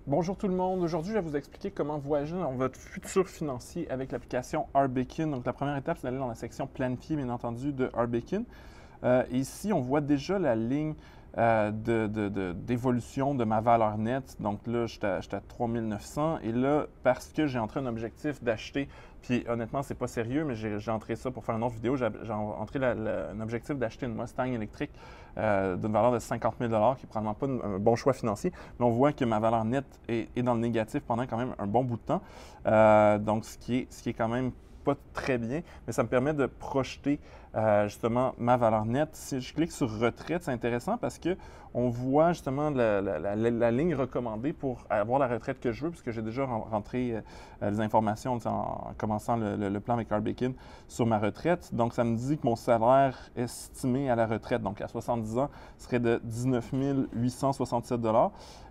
Bonjour tout le monde. Aujourd'hui, je vais vous expliquer comment voyager dans votre futur financier avec l'application RBakin. Donc, la première étape, c'est d'aller dans la section planifier, bien entendu, de RBakin. Ici, on voit déjà la ligne d'évolution de ma valeur nette. Donc là, j'étais à 3900. Et là, parce que j'ai entré un objectif d'acheter, puis honnêtement, c'est pas sérieux, mais j'ai entré ça pour faire une autre vidéo. J'ai entré un objectif d'acheter une Mustang électrique d'une valeur de 50 000 qui est probablement pas un bon choix financier. Mais on voit que ma valeur nette est dans le négatif pendant quand même un bon bout de temps. Donc, ce qui est quand même pas très bien, mais ça me permet de projeter justement ma valeur nette. Si je clique sur retraite, c'est intéressant parce que on voit justement la ligne recommandée pour avoir la retraite que je veux, puisque j'ai déjà rentré les informations en commençant le plan avec RBakin sur ma retraite. Donc, ça me dit que mon salaire estimé à la retraite, donc à 70 ans, serait de 19 867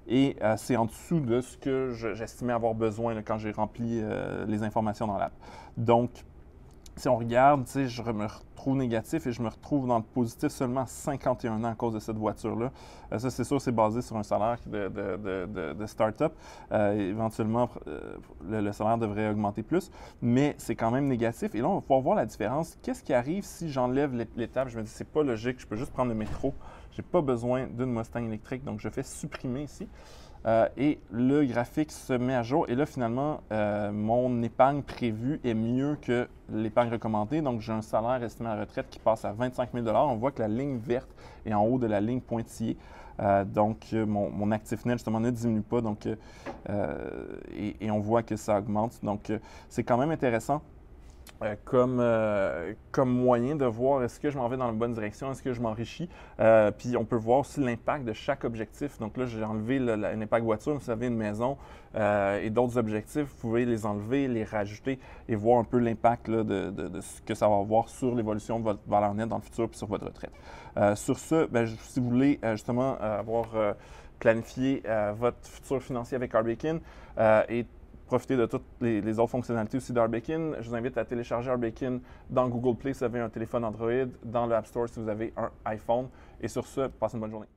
et c'est en dessous de ce que j'estimais avoir besoin là, quand j'ai rempli les informations dans l'app. Donc, si on regarde, je me retrouve négatif et je me retrouve dans le positif seulement à 51 ans à cause de cette voiture-là. Ça, c'est sûr, c'est basé sur un salaire de start-up. Éventuellement, le salaire devrait augmenter plus, mais c'est quand même négatif. Et là, on va pouvoir voir la différence. Qu'est-ce qui arrive si j'enlève l'étape? Je me dis, c'est pas logique, je peux juste prendre le métro. Je n'ai pas besoin d'une Mustang électrique, donc je fais supprimer ici. Et le graphique se met à jour. Et là, finalement, mon épargne prévue est mieux que l'épargne recommandée. Donc, j'ai un salaire estimé à la retraite qui passe à 25 000 On voit que la ligne verte est en haut de la ligne pointillée. Donc, mon actif net, justement, ne diminue pas. Donc, et on voit que ça augmente. Donc, c'est quand même intéressant. Comme moyen de voir est-ce que je m'en vais dans la bonne direction, est-ce que je m'enrichis. Puis on peut voir aussi l'impact de chaque objectif. Donc là, j'ai enlevé un impact voiture, vous avez une maison et d'autres objectifs, vous pouvez les enlever, les rajouter et voir un peu l'impact de ce que ça va avoir sur l'évolution de votre valeur nette dans le futur puis sur votre retraite. Sur ce, si vous voulez justement avoir planifié votre futur financier avec RBakin et profiter de toutes les autres fonctionnalités aussi d'RBakin. Je vous invite à télécharger RBakin dans Google Play si vous avez un téléphone Android, dans le App Store si vous avez un iPhone. Et sur ce, passez une bonne journée.